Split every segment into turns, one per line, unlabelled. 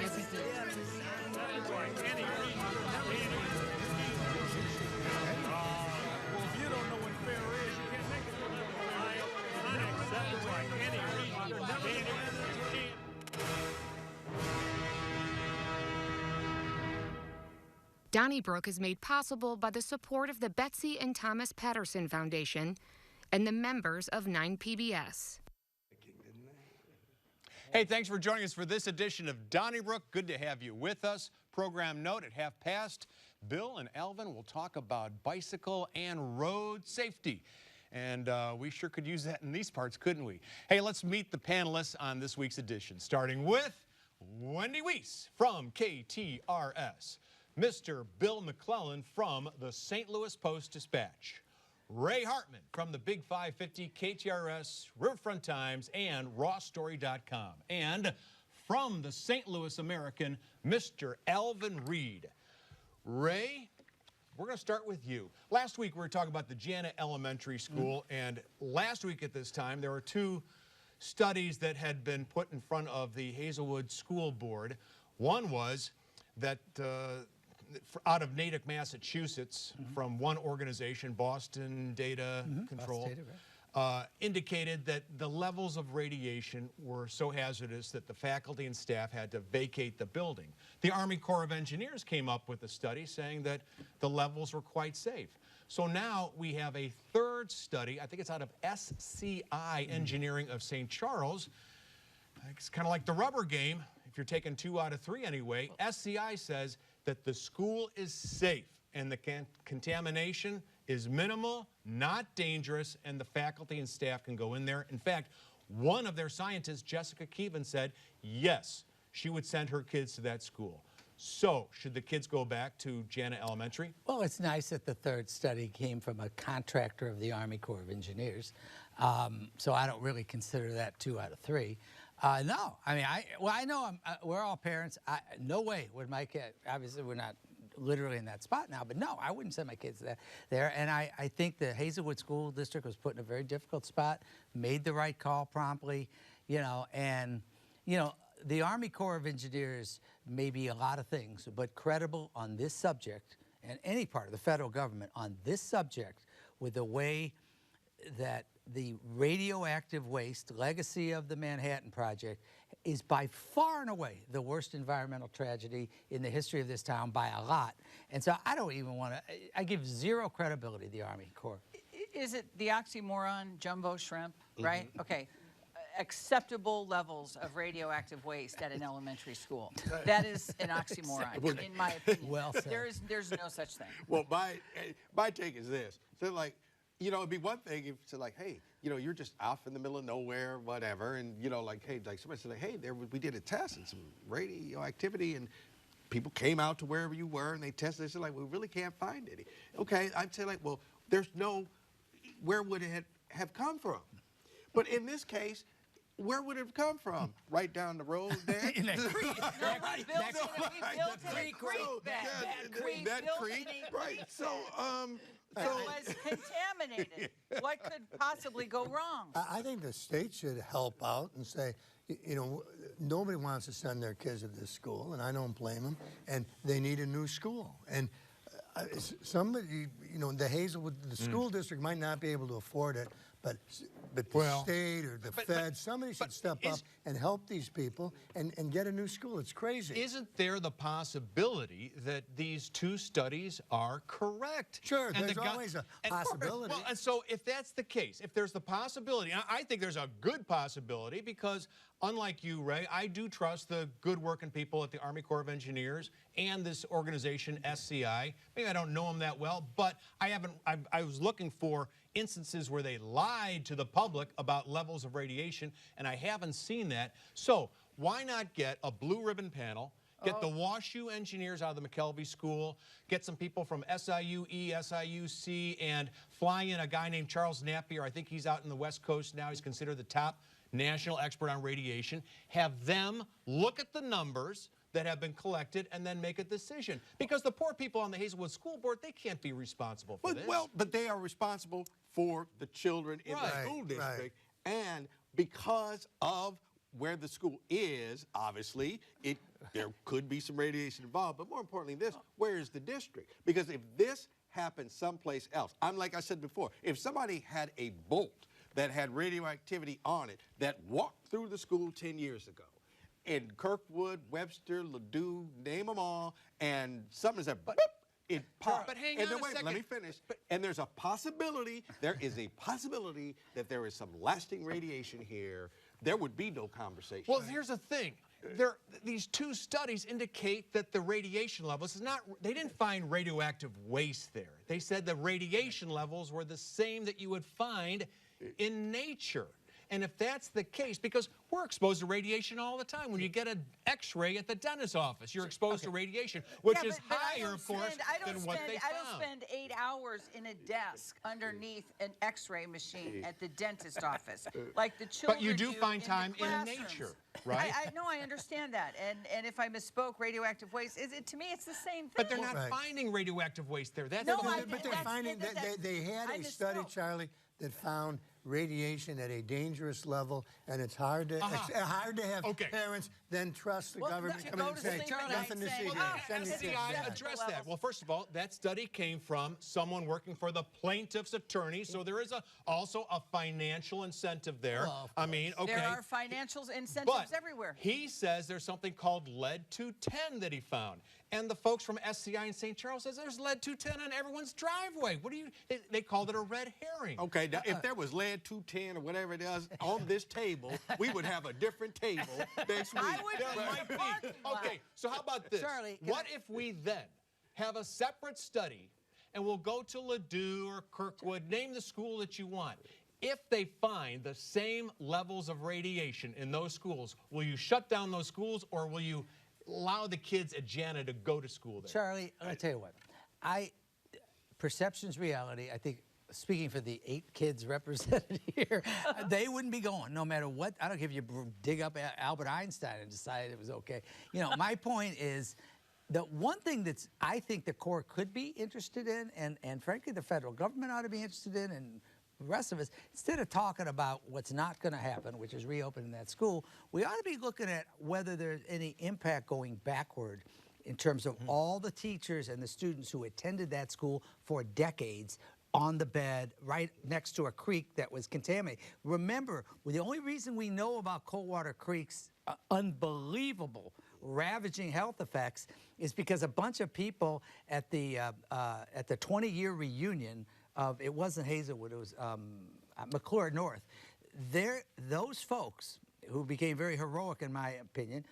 Yes, it did.
Well, if you don't know what fair is, you can't make it to Ohio. Unacceptable like any region.
Donnybrook is made possible by the support of the Betsy and Thomas Patterson Foundation and the members of 9PBS.
Hey, thanks for joining us for this edition of Donnybrook. Good to have you with us. Program note at 1:30, Bill and Alvin will talk about bicycle and road safety. And we sure could use that in these parts, couldn't we? Hey, let's meet the panelists on this week's edition, starting with Wendy Wiese from KTRS, Mr. Bill McClellan from the St. Louis Post-Dispatch, Ray Hartmann from the Big 550 KTRS, Riverfront Times, and RawStory.com. And from the St. Louis American, Mr. Alvin Reid. Ray, we're going to start with you. Last week we were talking about the Jana Elementary School, and last week at this time there were two studies that had been put in front of the Hazelwood School Board. One was that out of Natick, Massachusetts, from one organization, Boston Data Control,
Boston Data, right.
Indicated that the levels of radiation were so hazardous that the faculty and staff had to vacate the building. The Army Corps of Engineers came up with a study saying that the levels were quite safe. So now we have a third study, I think it's out of SCI Engineering of St. Charles. It's kind of like the rubber game. If you're taking 2 out of 3 anyway, SCI says that the school is safe and the contamination is minimal, not dangerous, and the faculty and staff can go in there. In fact, one of their scientists, Jessica Keevan, said yes, she would send her kids to that school. So, should the kids go back to Jana Elementary?
Well, it's nice that the third study came from a contractor of the Army Corps of Engineers. So I don't really consider that 2 out of 3. No, I mean, I know we're all parents. No way would my kid, obviously we're not literally in that spot now, but no, I wouldn't send my kids there. And I think the Hazelwood School District was put in a very difficult spot, made the right call promptly, and, the Army Corps of Engineers may be a lot of things, but credible on this subject, and any part of the federal government on this subject, with the way that the radioactive waste legacy of the Manhattan Project is by far and away the worst environmental tragedy in the history of this town by a lot. And so I don't even want to, I give zero credibility to the Army Corps.
Is it the oxymoron jumbo shrimp, right? Okay. Acceptable levels of radioactive waste at an elementary school. That is an oxymoron, in my opinion.
Well said.
There's no such thing.
Well, my take is this. So, like, it'd be one thing if it's like, hey, you're just off in the middle of nowhere, whatever, and, like, hey, like somebody said, like, hey, we did a test and some radioactivity, and people came out to wherever you were, and they tested. They said, like, we really can't find any. Okay, I'd say, like, well, where would it have come from? But in this case, where would it have come from? Right down the road there?
In that creek.
We built it in a creek bed.
That creek, right? So,
it was contaminated. What could possibly go wrong?
I think the state should help out and say, nobody wants to send their kids to this school, and I don't blame them, and they need a new school. And somebody, the Hazelwood, the school district might not be able to afford it, but the state or the feds, somebody should step up and help these people and get a new school. It's crazy.
Isn't there the possibility that these two studies are correct?
Sure, there's always a possibility.
Well, and so if that's the case, if there's the possibility, I think there's a good possibility because unlike you, Ray, I do trust the good working people at the Army Corps of Engineers and this organization, SCI. Maybe I don't know them that well, but I was looking for instances where they lied to the public about levels of radiation, and I haven't seen that. So why not get a blue ribbon panel, get the WashU engineers out of the McKelvey School, get some people from SIU-E, SIU-C, and fly in a guy named Charles Napier. I think he's out in the West Coast now. He's considered the top national expert on radiation. Have them look at the numbers that have been collected and then make a decision. Because the poor people on the Hazelwood School Board, they can't be responsible for this.
Well, but they are responsible for the children in the school district. And because of where the school is, obviously, there could be some radiation involved, but more importantly this, where is the district? Because if this happens someplace else, like I said before, if somebody had a bolt that had radioactivity on it that walked through the school 10 years ago, in Kirkwood, Webster, Ladue, name them all, and something said, boop, it popped.
But hang
and
on
then
a
wait,
second.
let me finish. And there is a possibility that there is some lasting radiation here. There would be no conversation.
Well, here's the thing. These two studies indicate that the radiation levels is not, they didn't find radioactive waste there. They said the radiation levels were the same that you would find in nature. And if that's the case, because we're exposed to radiation all the time. When you get an x-ray at the dentist's office, you're exposed to radiation, which is higher, of course, than what they found.
I don't spend 8 hours in a desk underneath an x-ray machine at the dentist office, like the children
But you do find
in
time
the
in
classrooms.
nature, right?
I understand that. And if I misspoke, radioactive waste, to me, it's the same thing.
But they're not finding radioactive waste there. That's
No,
the
But they're finding that they had a study, Charlie, that found radiation at a dangerous level, and it's hard to have parents then trust the government
to
come in
go
and
to
say,
sleep at night
nothing to
saying,
see
"Oh,
here. Send your kids
SCI
back."
addressed that. Well, first of all, that study came from someone working for the plaintiff's attorney, so there is also a financial incentive there.
Well,
I mean, okay.
There are financial incentives
But
everywhere.
he says there's something called lead-210 that he found. And the folks from SCI in St. Charles says there's lead-210 on everyone's driveway. What do you, they called it a red herring.
Okay, now if there was lead-210 or whatever it is on this table, we would have a different table next week.
I would
There might be. Okay, so how about this?
Charlie,
what if we then have a separate study and we'll go to Ladue or Kirkwood, name the school that you want. If they find the same levels of radiation in those schools, will you shut down those schools or will you allow the kids at Jana to go to school there?
Charlie, I'll tell you what. Perception's reality. I think, speaking for the 8 kids represented here, they wouldn't be going no matter what. I don't care if you dig up Albert Einstein and decide it was okay. You know, my point is, the one thing that's I think the Corps could be interested in, and frankly the federal government ought to be interested in, and the rest of us, instead of talking about what's not going to happen, which is reopening that school, we ought to be looking at whether there's any impact going backward in terms of all the teachers and the students who attended that school for decades on the bed right next to a creek that was contaminated. Remember, the only reason we know about Coldwater Creek's unbelievable ravaging health effects is because a bunch of people at the 20-year reunion of, it wasn't Hazelwood, it was McClellan North. Those folks who became very heroic in my opinion,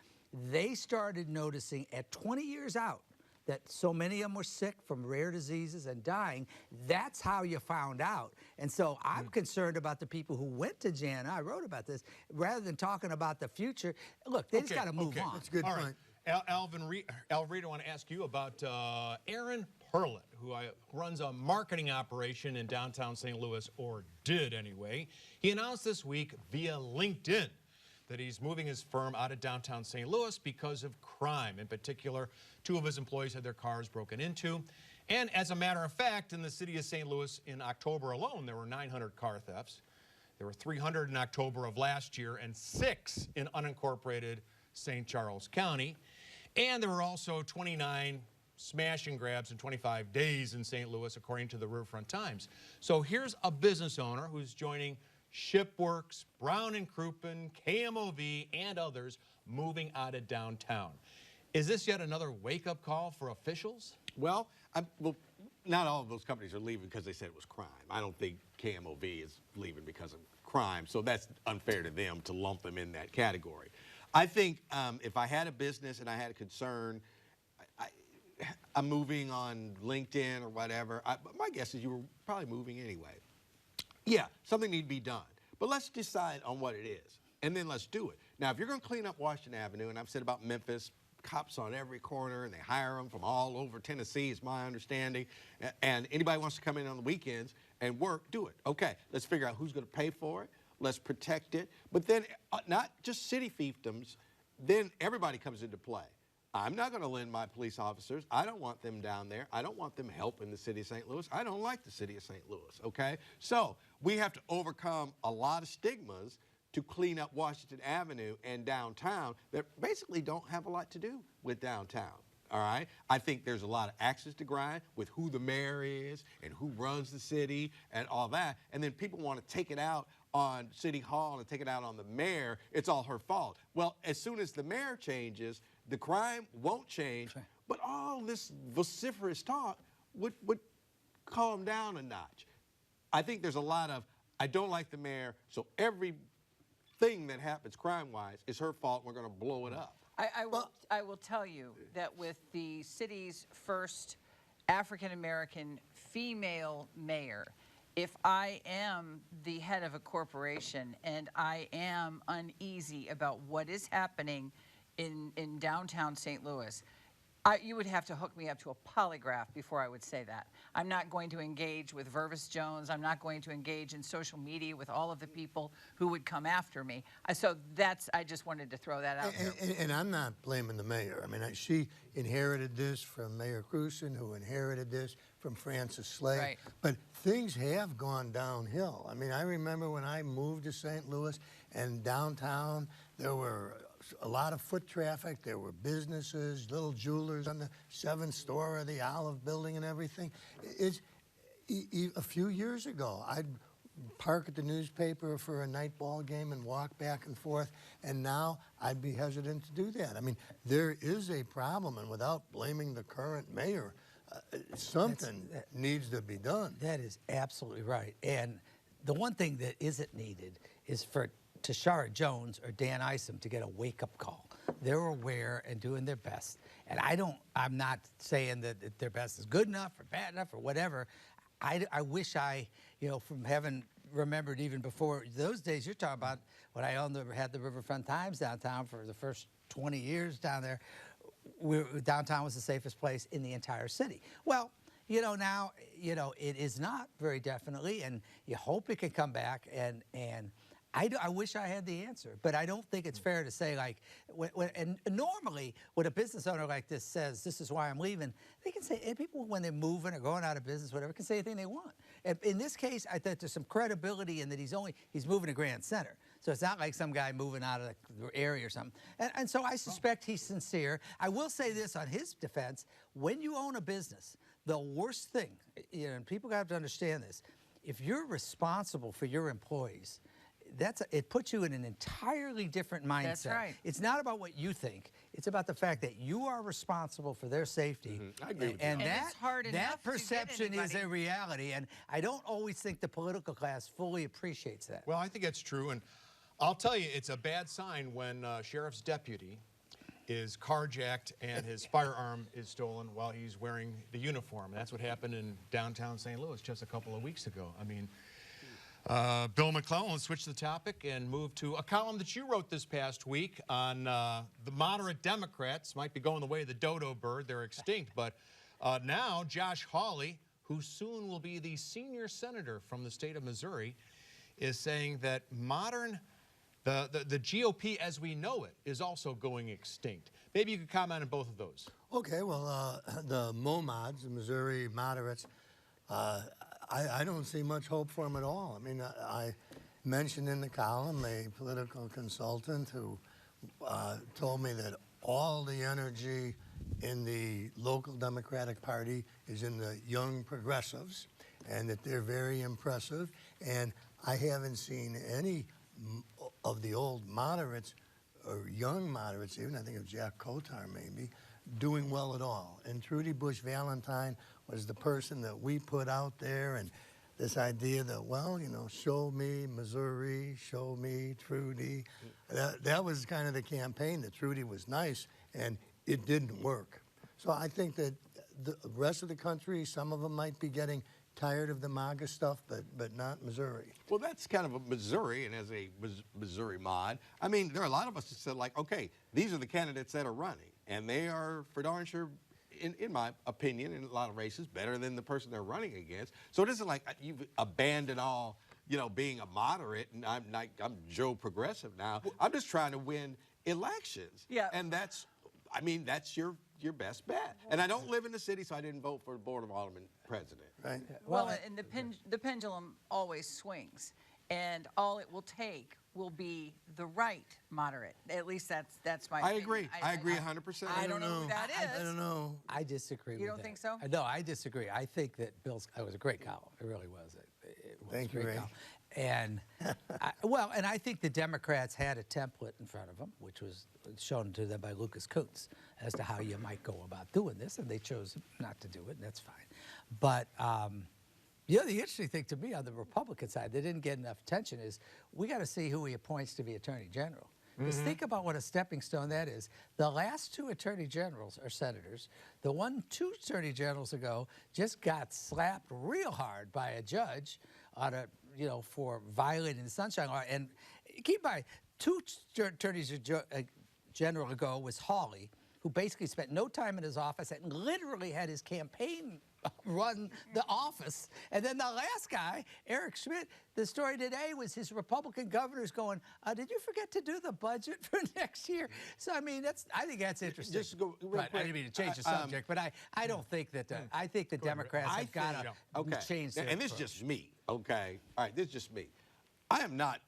they started noticing at 20 years out that so many of them were sick from rare diseases and dying. That's how you found out. And so I'm concerned about the people who went to Jana. I wrote about this. Rather than talking about the future, look, they just got to move on.
That's a good point.
Right. Alvin, Reid, I want to ask you about Aaron Perlett, who runs a marketing operation in downtown St. Louis, or did anyway. He announced this week via LinkedIn that he's moving his firm out of downtown St. Louis because of crime. In particular, 2 of his employees had their cars broken into. And as a matter of fact, in the city of St. Louis in October alone, there were 900 car thefts. There were 300 in October of last year and 6 in unincorporated St. Charles County. And there were also 29 smash and grabs in 25 days in St. Louis, according to the Riverfront Times. So here's a business owner who's joining Shipworks, Brown & Crouppen, KMOV, and others moving out of downtown. Is this yet another wake-up call for officials?
Well, not all of those companies are leaving because they said it was crime. I don't think KMOV is leaving because of crime, so that's unfair to them to lump them in that category. I think if I had a business and I had a concern, I'm moving on LinkedIn or whatever, my guess is you were probably moving anyway. Yeah, something needs to be done, but let's decide on what it is, and then let's do it. Now, if you're going to clean up Washington Avenue, and I've said about Memphis, cops on every corner, and they hire them from all over Tennessee, is my understanding, and anybody wants to come in on the weekends and work, do it. Okay, let's figure out who's going to pay for it, let's protect it, but then not just city fiefdoms, then everybody comes into play. I'm not going to lend my police officers. I don't want them down there. I don't want them helping the city of St. Louis. I don't like the city of St. Louis, okay? So we have to overcome a lot of stigmas to clean up Washington Avenue and downtown that basically don't have a lot to do with downtown. All right? I think there's a lot of axes to grind with who the mayor is and who runs the city and all that. And then people want to take it out on City Hall and take it out on the mayor. It's all her fault. Well, as soon as the mayor changes, the crime won't change. Right. But all this vociferous talk would calm down a notch. I think there's a lot of, I don't like the mayor, so everything that happens crime-wise is her fault. We're going to blow it up.
I will tell you that with the city's first African-American female mayor, if I am the head of a corporation and I am uneasy about what is happening in downtown St. Louis, you would have to hook me up to a polygraph before I would say that. I'm not going to engage with Vervis Jones. I'm not going to engage in social media with all of the people who would come after me. So I just wanted to throw that out there.
And I'm not blaming the mayor. I mean, she inherited this from Mayor Cruson, who inherited this from Francis Slade.
Right.
But things have gone downhill. I mean, I remember when I moved to St. Louis and downtown, there were a lot of foot traffic. There were businesses, little jewelers on the 7th story of the Olive Building and everything. A few years ago, I'd park at the newspaper for a night ball game and walk back and forth, and now I'd be hesitant to do that. I mean, there is a problem, and withoout blaming the current mayor, something needs to be done.
That is absolutely right. And the one thing that isn't needed is for Tashara Jones or Dan Isom to get a wake-up call. They're aware and doing their best. And I'm not saying that their best is good enough or bad enough or whatever. I wish from having remembered even before those days, you're talking about when I had the Riverfront Times downtown for the first 20 years down there, downtown was the safest place in the entire city. Well, now, it is not very definitely, and you hope it can come back, and I wish I had the answer, but I don't think it's fair to say, like, and normally when a business owner like this says, this is why I'm leaving, they can say, and people when they're moving or going out of business, whatever, can say anything they want. And in this case, I think there's some credibility in that he's moving to Grand Center. So it's not like some guy moving out of the area or something. And so I suspect he's sincere. I will say this on his defense, when you own a business, the worst thing, and people have to understand this, if you're responsible for your employees, it puts you in an entirely different mindset.
That's right.
It's not about what you think. It's about the fact that you are responsible for their safety.
I agree with you.
And
it's hard enough
that perception is a reality, and I don't always think the political class fully appreciates that.
Well, I think that's true, and I'll tell you, it's a bad sign when a sheriff's deputy is carjacked and his firearm is stolen while he's wearing the uniform. That's what happened in downtown St. Louis just a couple of weeks ago. I mean, Bill McClellan, let's switch the topic and move to a column that you wrote this past week on the moderate Democrats might be going the way of the dodo bird. They're extinct. But now Josh Hawley, who soon will be the senior senator from the state of Missouri, is saying that the GOP as we know it is also going extinct. Maybe you could comment on both of those.
Okay, well, the MoMods, the Missouri moderates, I don't see much hope for them at all. I mean, I mentioned in the column a political consultant who told me that all the energy in the local Democratic Party is in the young progressives and that they're very impressive. And I haven't seen any of the old moderates or young moderates, even I think of Jack Kotar maybe, doing well at all. And Trudy Bush Valentine was the person that we put out there, and this idea that, well, show me Missouri, show me Trudy. That was kind of the campaign, that Trudy was nice, and it didn't work. So I think that the rest of the country, some of them might be getting tired of the MAGA stuff, but not Missouri.
Well, that's kind of a Missouri, and as a Missouri mod, I mean, there are a lot of us that said, like, okay, these are the candidates that are running, and they are, for darn sure, in my opinion, in a lot of races, better than the person they're running against. So it isn't like you've abandoned all, being a moderate, and I'm Joe Progressive now. I'm just trying to win elections.
Yeah.
And that's your best bet. And I don't live in the city, so I didn't vote for the Board of Aldermen president.
Right.
Well, and the pendulum always swings. and all it will take will be the right moderate. At least that's my
I
opinion.
agree. I agree 100%.
I don't know who that is.
I don't know.
I disagree with that.
You don't think so?
No, I disagree. I think that it was a great column. It really was. It was
Thank
a
you,
great
Ray.
column. And, and I think the Democrats had a template in front of them, which was shown to them by Lucas Kuntz as to how you might go about doing this, and they chose not to do it, and that's fine. But, the interesting thing to me on the Republican side that didn't get enough attention is we got to see who he appoints to be Attorney General. Because think about what a stepping stone that is. The last 2 Attorney Generals are senators. The 2 Attorney Generals ago just got slapped real hard by a judge on a, for violating the Sunshine Law. And keep in mind, 2 Attorneys General ago was Hawley, who basically spent no time in his office and literally had his campaign run the office. And then the last guy, Eric Schmidt, the story today was his Republican governors going, did you forget to do the budget for next year? So, I mean, I think that's interesting.
Just go real
But
quick.
I didn't mean to change the subject, but I don't think that, I think the Democrats have got to change their
And this is
approach.
just me, okay? All right, this is just me. I am not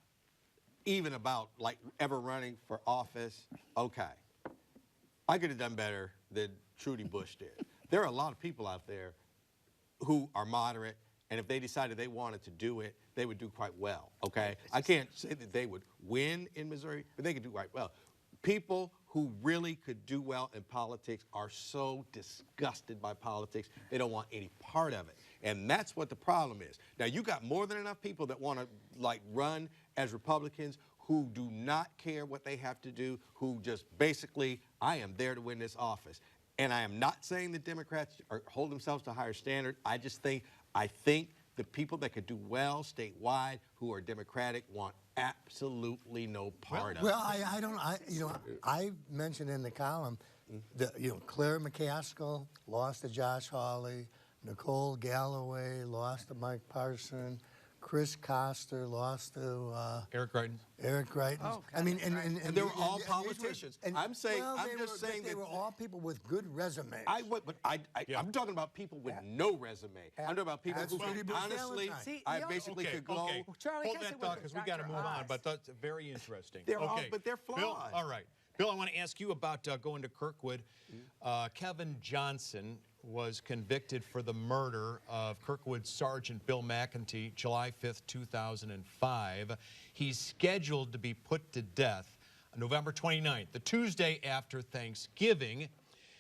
even about, like, ever running for office. Okay. I could have done better than Trudy Bush did. There are a lot of people out there who are moderate, and if they decided they wanted to do it, they would do quite well, okay? I can't say that they would win in Missouri, but they could do quite well. People who really could do well in politics are so disgusted by politics, they don't want any part of it. And that's what the problem is. Now, you got more than enough people that want to, like, run as Republicans who do not care what they have to do, who just basically, I am there to win this office. And I am not saying the Democrats hold themselves to a higher standard. I think the people that could do well statewide who are Democratic want absolutely no part of it.
Well, I mentioned in the column that, Claire McCaskill lost to Josh Hawley, Nicole Galloway lost to Mike Parson, Chris Koster lost to
Eric Greitens.
Eric Greitens.
Oh,
I mean, and
they were all
these
politicians. I'm saying
they were all people with good resumes.
I'm talking about people with no resume. I'm talking about people
That's
who
Trudy Bush
honestly,
Valentine.
See,
I
you know-
basically
Okay,
could go.
okay.
Charlie,
Hold
I guess
that
it
thought
was
because we got to
Dr.
move on,
Oz.
but that's very interesting.
They're all-
okay.
but they're
Bill,
flawed.
all right. Bill, I want to ask you about going to Kirkwood. Kevin Johnson was convicted for the murder of Kirkwood Sergeant Bill McEntee, July 5th, 2005. He's scheduled to be put to death on November 29th, the Tuesday after Thanksgiving.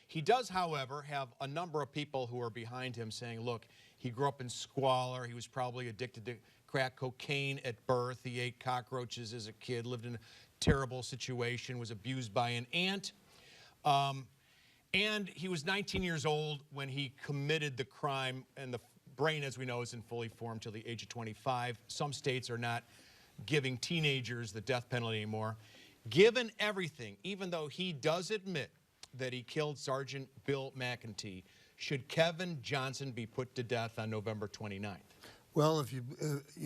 He does, however, have a number of people who are behind him saying, look, he grew up in squalor. He was probably addicted to crack cocaine at birth. He ate cockroaches as a kid, lived in a terrible situation, was abused by an aunt. And he was 19 years old when he committed the crime, and the brain, as we know, isn't fully formed till the age of 25. Some states are not giving teenagers the death penalty anymore. Given everything, even though he does admit that he killed Sergeant Bill McEntee, should Kevin Johnson be put to death on November 29th?
Well, if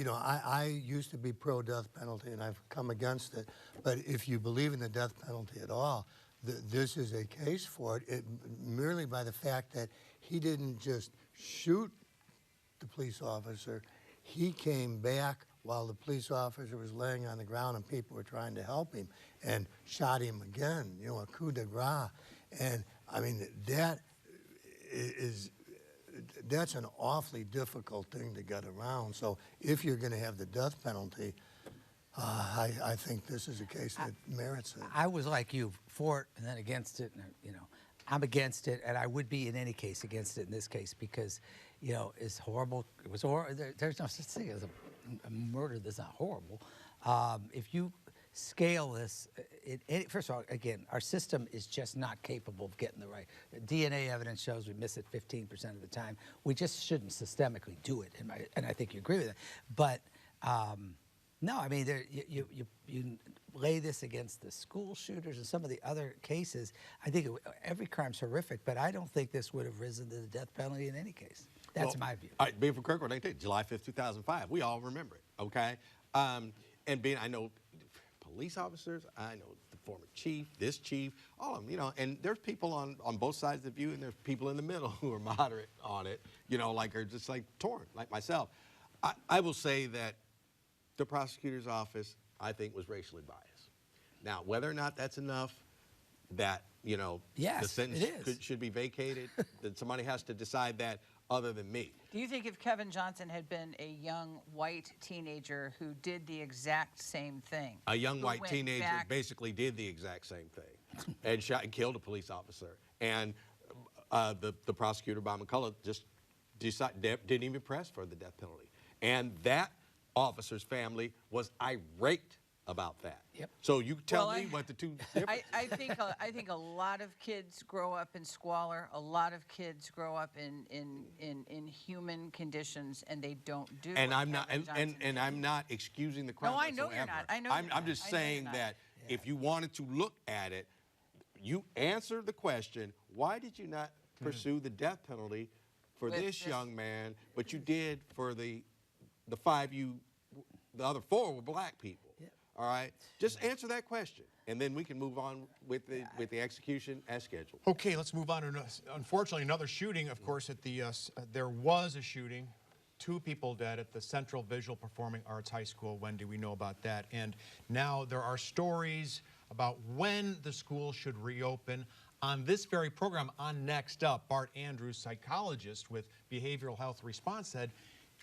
I used to be pro-death penalty, and I've come against it. But if you believe in the death penalty at all, this is a case for it, merely by the fact that he didn't just shoot the police officer. He came back while the police officer was laying on the ground and people were trying to help him and shot him again, a coup de grace. And, I mean, that's an awfully difficult thing to get around. So if you're going to have the death penalty, I think this is a case that merits it.
I was like you, for it and then against it. And, I'm against it, and I would be in any case against it in this case because, it's horrible. It was horrible. There's no such thing as a murder that's not horrible. If you scale this, first of all, again, our system is just not capable of getting the right. DNA evidence shows we miss it 15% of the time. We just shouldn't systemically do it, and I think you agree with that. But no, I mean, you lay this against the school shooters and some of the other cases. I think every crime's horrific, but I don't think this would have risen to the death penalty in any case. That's my view.
All right, being from Kirkwood, I can tell you, July 5th, 2005. We all remember it, okay? And I know police officers, I know the former chief, this chief, all of them, and there's people on both sides of the view, and there's people in the middle who are moderate on it, like are just like torn, like myself. I will say that the prosecutor's office, I think, was racially biased. Now, whether or not that's enough, that, you know,
Yes,
the sentence
it is.
should be vacated, that somebody has to decide that other than me.
Do you think if Kevin Johnson had been a young white teenager who did the exact same thing?
A young
who
white
went
teenager
back-
basically did the exact same thing and shot and killed a police officer. And the prosecutor, Bob McClellan, just didn't even press for the death penalty. And that officer's family was irate about that.
Yep.
So you tell
Well,
me what the two differences.
I think a lot of kids grow up in squalor. A lot of kids grow up in human conditions, and they don't do.
And
what
I'm not,
Kevin Johnson
and
did.
I'm not excusing the crime.
No, I know you're
whatsoever.
not. I know
I'm
you're not.
just
I know you're
saying
not.
that if you wanted to look at it, you answer the question: why did you not pursue the death penalty for
With
this
this-
young man, but you did for the other four were black people? All right, just answer that question, and then we can move on with the execution as scheduled.
Okay, let's move on to, unfortunately, another shooting. Of course, at the there was a shooting. 2 people dead at the Central Visual Performing Arts High School. Wendy, we know about that. And now there are stories about when the school should reopen. On this very program, on Next Up, Bart Andrews, psychologist with Behavioral Health Response, said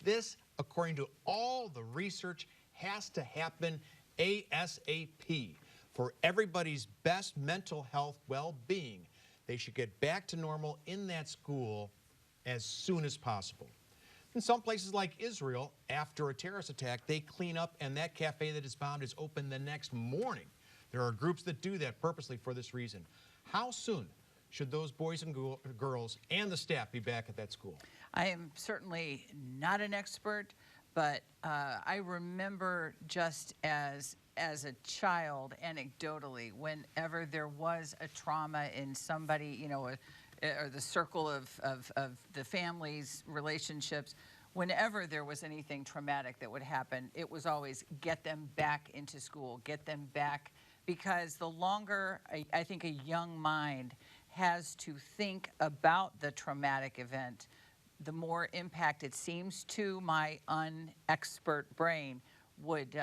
this, according to all the research, has to happen ASAP. For everybody's best mental health well-being, they should get back to normal in that school as soon as possible. In some places like Israel, after a terrorist attack, they clean up and that cafe that is bound is open the next morning. There are groups that do that purposely for this reason. How soon should those boys and girls and the staff be back at that school?
I am certainly not an expert, but I remember just as a child, anecdotally, whenever there was a trauma in somebody, you know, or the circle of the family's relationships, whenever there was anything traumatic that would happen, it was always get them back into school, get them back, because the longer I think a young mind has to think about the traumatic event, the more impact it seems to my unexpert brain would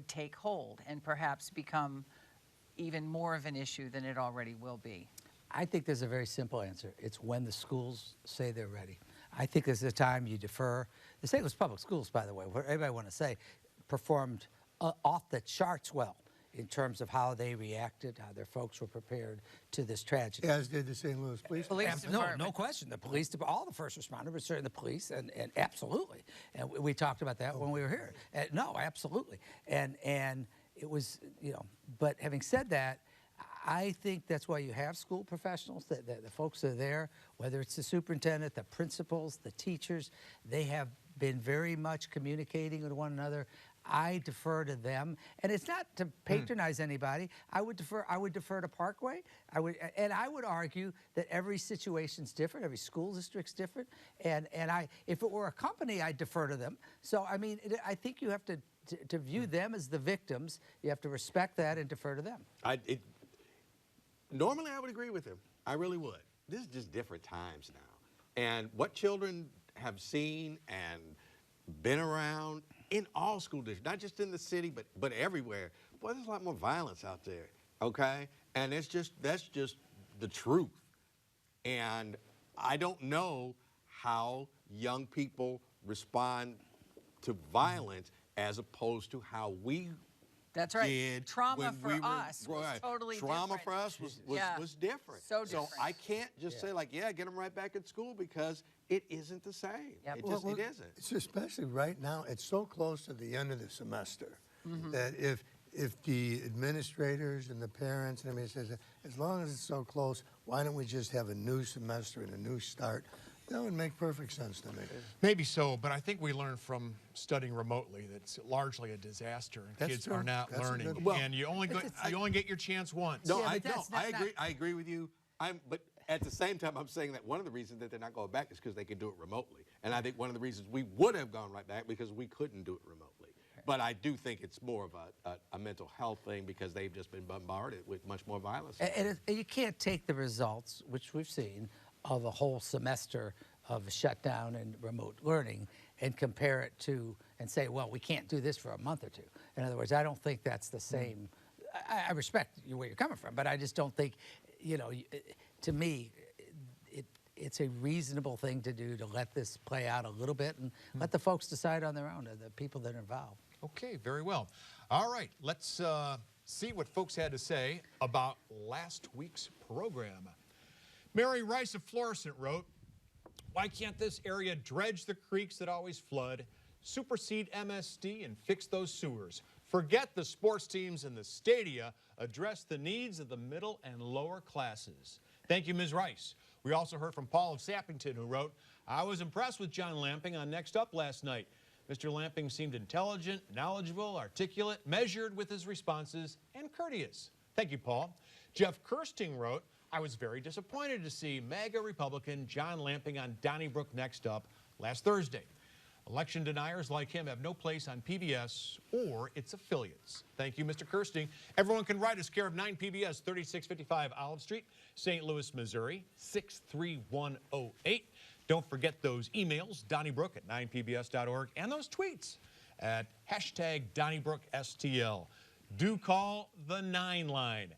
take hold and perhaps become even more of an issue than it already will be.
I think there's a very simple answer. It's when the schools say they're ready. I think there's a time you defer. The St. Louis Public Schools, by the way, where everybody want to say, performed off the charts well in terms of how they reacted, how their folks were prepared to this tragedy.
As did the St. Louis Police.
No question. The police, all the first responders, but certainly the police, and absolutely. And we talked about that when we were here. No, absolutely. And it was, you know, but having said that, I think that's why you have school professionals, the folks that are there, whether it's the superintendent, the principals, the teachers, they have been very much communicating with one another. I defer to them, and it's not to patronize anybody. I would defer to Parkway. I would argue that every situation's different, every school district's different, and if it were a company, I'd defer to them. So I mean, I think you have to view them as the victims. You have to respect that and defer to them.
Normally, I would agree with him. I really would. This is just different times now. And what children have seen and been around in all school districts, not just in the city, but everywhere. Boy, there's a lot more violence out there, okay? And that's just the truth. And I don't know how young people respond to violence as opposed to how we
That's right.
did
Trauma
when
for
we were
us was
right.
totally
Trauma
different.
for us was
Yeah.
different.
So different.
So I can't just say like, yeah, get them right back at school because it isn't the same.
Yep.
It
Well,
isn't.
It's especially right now, it's so close to the end of the semester that if the administrators and the parents and everybody says, as long as it's so close, why don't we just have a new semester and a new start? That would make perfect sense to me.
Maybe so, but I think we learned from studying remotely that it's largely a disaster, and
That's
kids
true.
are not
That's a
learning.
good-
Well,
and you only get your chance once.
No,
Yeah,
I
but that's
agree.
not-
I agree with you. But at the same time, I'm saying that one of the reasons that they're not going back is because they can do it remotely. And I think one of the reasons we would have gone right back because we couldn't do it remotely. But I do think it's more of a mental health thing because they've just been bombarded with much more violence.
And you can't take the results, which we've seen, of a whole semester of shutdown and remote learning and compare it to, and say, well, we can't do this for a month or two. In other words, I don't think that's the same. I respect where you're coming from, but I just don't think, to me, it's a reasonable thing to do to let this play out a little bit and let the folks decide on their own, the people that are involved.
Okay, very well. All right, let's see what folks had to say about last week's program. Mary Rice of Florissant wrote, why can't this area dredge the creeks that always flood, supersede MSD and fix those sewers? Forget the sports teams and the stadia, address the needs of the middle and lower classes. Thank you, Ms. Rice. We also heard from Paul of Sappington, who wrote, I was impressed with John Lamping on Next Up last night. Mr. Lamping seemed intelligent, knowledgeable, articulate, measured with his responses, and courteous. Thank you, Paul. Jeff Kirsting wrote, I was very disappointed to see MAGA Republican John Lamping on Donnybrook Next Up last Thursday. Election deniers like him have no place on PBS or its affiliates. Thank you, Mr. Kirsting. Everyone can write us, care of 9 PBS, 3655 Olive Street, St. Louis, Missouri, 63108. Don't forget those emails, Donnybrook at 9pbs.org, and those tweets at hashtag DonnybrookSTL. Do call the 9 line.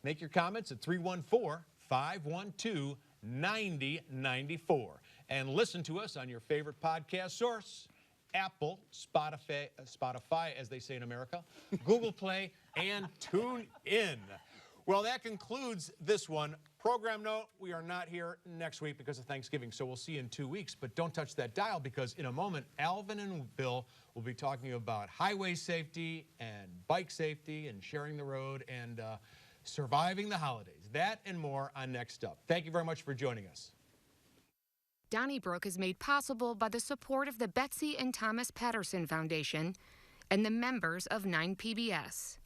Make your comments at 314-512-9094. And listen to us on your favorite podcast source, Apple, Spotify, as they say in America, Google Play, and Tune In. Well, that concludes this one. Program note, we are not here next week because of Thanksgiving, so we'll see you in 2 weeks. But don't touch that dial because in a moment, Alvin and Bill will be talking about highway safety and bike safety and sharing the road and surviving the holidays. That and more on Next Up. Thank you very much for joining us.
Donnybrook is made possible by the support of the Betsy and Thomas Patterson Foundation and the members of 9 PBS.